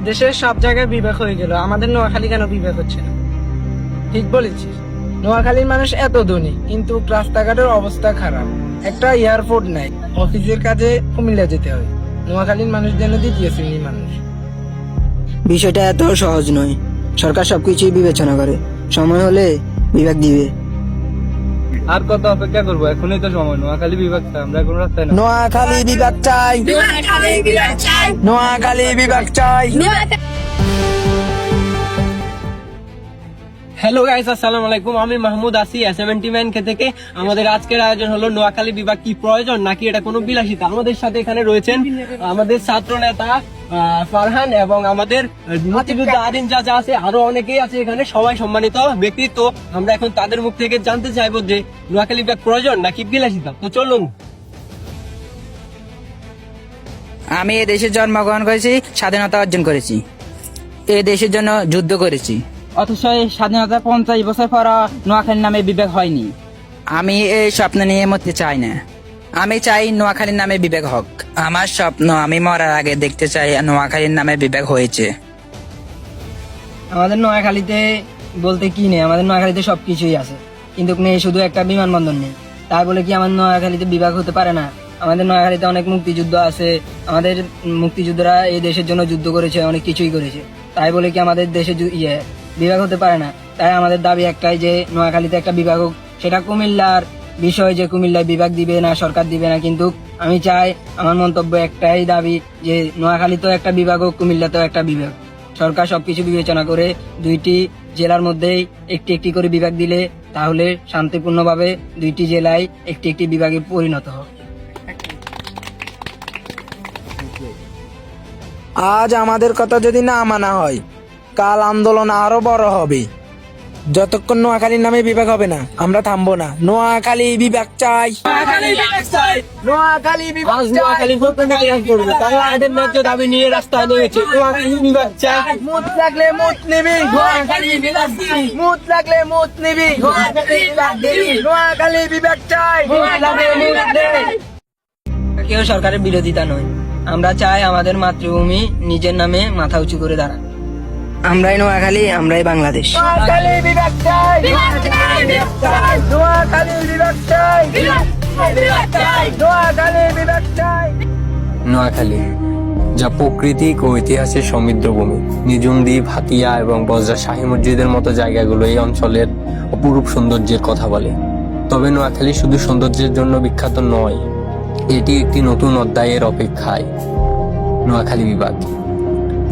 দেশের সব জায়গায় বিবেক হয়ে গেল, আমাদের নোয়াখালী কেন বিবেক হচ্ছে না? ঠিক বলেছিস, নোয়াখালীর মানুষ এত ধনী কিন্তু রাস্তাঘাটের অবস্থা খারাপ, একটা এয়ারপোর্ট নাই, অফিসের কাজে কুমিল্লা যেতে হয়। নোয়াখালীর মানুষ যেন দ্বিতীয় শ্রেণীর মানুষ। বিষয়টা এত সহজ নয়। সরকার সবকিছুই বিবেচনা করে, সময় হলে বিভাগ দিবে। আর কত অপেক্ষা করবো? এখনই তো সময়। নোয়াখালী বিভাগ চাই, আমরা কোনো রাস্তায় না। নোয়াখালী বিভাগ চাই, নোয়াখালী বিভাগ চাই। হ্যালো গাইস, আসসালামু আলাইকুম। আমি মাহমুদ আসি এসএমএনটি ম্যান থেকে। আমাদের আজকের আয়োজন হলো নোয়াখালী বিভাগ কি প্রয়োজন নাকি এটা কোনো বিলাসিতা। আমাদের সাথে এখানে রয়েছেন আমাদের ছাত্র নেতা ফারহান এবং আমাদের মুক্তিযোদ্ধা আদিন চাচা আছে, আরো অনেকেই আছে এখানে, সবাই সম্মানিত ব্যক্তিত্ব। আমরা এখন তাদের মুখ থেকে জানতে চাইবো যে নোয়াখালী বিভাগ প্রয়োজন নাকি বিলাসিতা। তো চলুন। আমি এই দেশে জন্মগ্রহণ করেছি, স্বাধীনতা অর্জন করেছি, এই দেশের জন্য যুদ্ধ করেছি, অথচ এই স্বাধীনতা 50 বছর পর নোয়াখালীর নামে বিবেক হয়নি। আমি এই স্বপ্ন নিয়ে মরতে চাই না। আমি চাই নোয়াখালীর নামে বিবেক হোক। আমার স্বপ্ন, আমি মরার আগে দেখতে চাই নোয়াখালীর নামে বিবেক হয়েছে। আমাদের নোয়াখালীতে বলতে কি নেই, আমাদের নোয়াখালীতে সবকিছুই আছে, কিন্তু নেই শুধু একটা বিমানবন্দর নেই। তাই বলে কি আমার নোয়াখালীতে বিভাগ হতে পারে না? আমাদের নোয়াখালীতে অনেক মুক্তিযুদ্ধ আছে, আমাদের মুক্তিযোদ্ধারা এই দেশের জন্য যুদ্ধ করেছে, অনেক কিছুই করেছে। তাই বলে কি আমাদের দেশে বিভাগ হতে পারে না? তাই আমাদের দাবি একটাই যে নোয়াখালীতে একটা বিভাগ হোক। সেটা কুমিল্লার বিষয় যে কুমিল্লায় বিভাগ দিবে না, সরকার দিবে না, কিন্তু আমি চাই, আমার মন্তব্য একটাই দাবি যে নোয়াখালীতেও একটা বিভাগ হোক, কুমিল্লাতেও একটা বিভাগ। সরকার সবকিছু বিবেচনা করে দুইটি জেলার মধ্যেই একটি একটি করে বিভাগ দিলে তাহলে শান্তিপূর্ণভাবে দুইটি জেলায় একটি একটি বিভাগে পরিণত হবে। আজ আমাদের কথা যদি না মানা হয়, কাল আন্দোলন আরো বড় হবে। যতক্ষণ নোয়াখালীর নামে বিভাগ হবে না, আমরা থামবো না। নোয়াখালী বিভাগ চাই, নোয়াখালী বিভাগ আজ নোয়াখালীর পক্ষ থেকে কাজ করবে, তারা তাদের ন্যায্য দাবি নিয়ে রাস্তায় নেমেছে। নোয়াখালী বিভাগ চাই, মুত লাগলে মুত নিবি, নোয়াখালী বিভাগ দিবি। মুত লাগলে মুত নিবি, নোয়াখালী বিভাগ দিবি। নোয়াখালী বিভাগ চাই, মুত লাগলে মুত নিবি। কেউ সরকারের বিরোধিতা নয়, আমরা চাই আমাদের মাতৃভূমি নিজের নামে মাথা উঁচু করে দাঁড়ান। আমরাই নোয়াখালী, আমরাই বাংলাদেশ। নোয়াখালী বিভাগ চাই, নোয়াখালী বিভাগ চাই, নোয়াখালী বিভাগ চাই, নোয়াখালী বিভাগ চাই। নোয়াখালী, যা প্রাকৃতিক ও ঐতিহাসিক সমৃদ্ধ ভূমি, নিঝুম দ্বীপ, হাতিয়া এবং বজরা শাহী মসজিদের মতো জায়গাগুলো এই অঞ্চলের অপরূপ সৌন্দর্যের কথা বলে। তবে নোয়াখালী শুধু সৌন্দর্যের জন্য বিখ্যাত নয়, এটি একটি নতুন অধ্যায়ের অপেক্ষায়। নোয়াখালী বিভাগ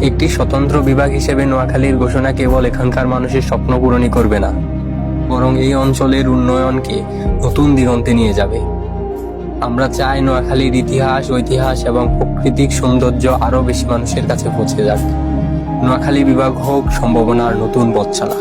একটি স্বতন্ত্র বিভাগ হিসেবে নোয়াখালীর ঘোষণা কেবল এখানকার মানুষের স্বপ্ন পূরণই করবে না, বরং এই অঞ্চলের উন্নয়নকে নতুন দিগন্তে নিয়ে যাবে। আমরা চাই নোয়াখালীর ইতিহাস, ঐতিহাস এবং প্রাকৃতিক সৌন্দর্য আরো বেশি মানুষের কাছে পৌঁছে যাক। নোয়াখালী বিভাগ হোক সম্ভাবনার নতুন পথচলা।